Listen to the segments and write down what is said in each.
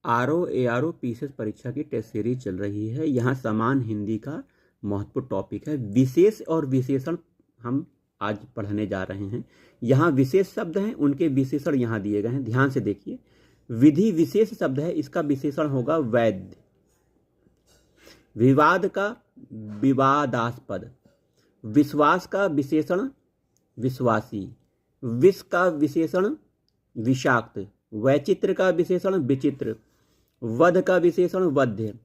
RO ARO PCS परीक्षा की test series चल रही है। यहाँ समान हिंदी का महत्वपूर्ण टॉपिक है। विशेष और विशेषण हम आज पढ़ने जा रहे हैं। यहाँ विशेष शब्द हैं, उनके विशेषण यहाँ दिए गए हैं, ध्यान से देखिए। विधि विशेष शब्द है, इसका विशेषण होगा वैध। विवाद का विवादास्पद। विश्वास का विशेषण विश्वासी। विष का विशेषण विषाक्त। वैचित्र का विशेषण विचित्र। वध का विशेषण वध्य।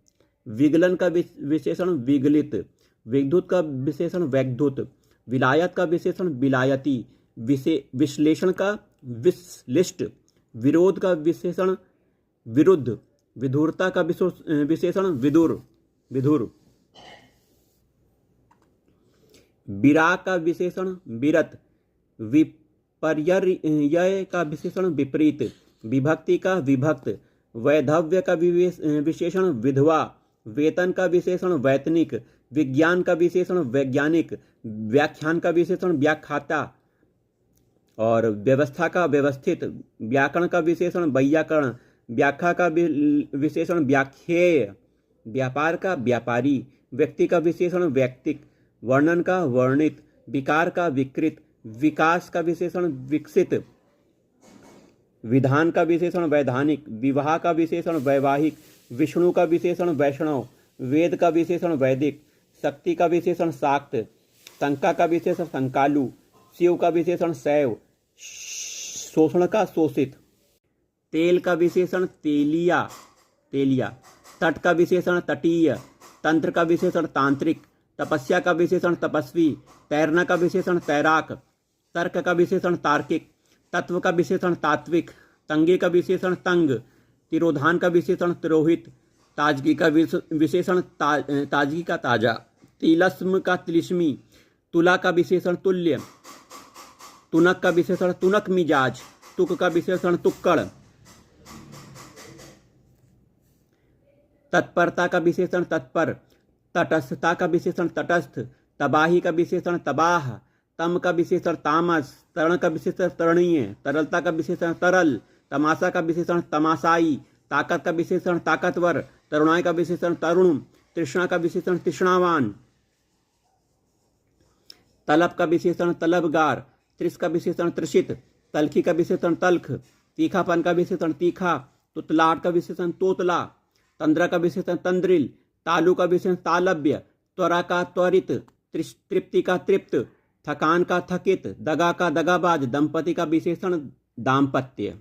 विगलन का विशेषण विगलित। विद्युत का विशेषण वैद्युत। विलायत का विशेषण विलायती। विश्लेषण का विश्लिष्ट। विरोध का विशेषण विरुद्ध। विधुरता का विशेषण विदुर विधुर। विराग का विशेषण विरत। विपर्यय का विशेषण विपरीत। विभक्ति का विभक्त। वैधव्य का विशेषण विधवा। वेतन का विशेषण वैतनिक। विज्ञान का विशेषण वैज्ञानिक। व्याख्यान का विशेषण व्याख्याता और व्यवस्था का व्यवस्थित। व्याकरण का विशेषण वैयाकरण। व्याख्या का विशेषण व्याख्येय। व्यापार का व्यापारी। व्यक्ति का विशेषण व्यक्तिक। वर्णन का वर्णित। विकार का विकृत। विकास का विशेषण विकसित। विधान का विशेषण वैधानिक। विवाह का विशेषण वैवाहिक। विष्णु का विशेषण वैष्णव। वेद का विशेषण वैदिक। शक्ति का विशेषण शाक्त। शंका का विशेषण शंकालु। शिव का विशेषण शैव। शोषण का शोषित। तेल का विशेषण तेलिया तेलिया। तट का विशेषण तटीय। तंत्र का विशेषण तांत्रिक। तपस्या का विशेषण तपस्वी। तैरना का विशेषण तैराक। तर्क का विशेषण तार्किक। तत्व का विशेषण तात्विक। तंगे का विशेषण तंग। तिरोधान का विशेषण तिरोहित। ताजगी का विशेषण ताजगी का ताजा। तिलस्म का तिलिस्मी। तुला का विशेषण तुल्य। तुनक का विशेषण तुनक मिजाज। तुक का विशेषण तुक्कड़। तत्परता का विशेषण तत्पर। तटस्थता का विशेषण तटस्थ। तबाही का विशेषण तबाह। तम का विशेषण तामस। तरण का विशेषण तरणीय। तरलता का विशेषण तरल। तमाशा का विशेषण तमाशाई। ताकत का विशेषण ताकतवर। तरुणाई का विशेषण तरुण। तृष्णा का विशेषण तृष्णावान। तलब का विशेषण तलबगार। त्रिस का विशेषण त्रिषित। तलखी का विशेषण तलख। तीखापन का विशेषण तीखा। तुतलाट का विशेषण तोतला। तंद्रा का विशेषण तंद्रिल। तालु का विशेषण तालब्य। त्वरा का त्वरित। तृप्ति का तृप्त। थकान का थकित। दगा का दगाबाज। दंपति का विशेषण दाम्पत्य।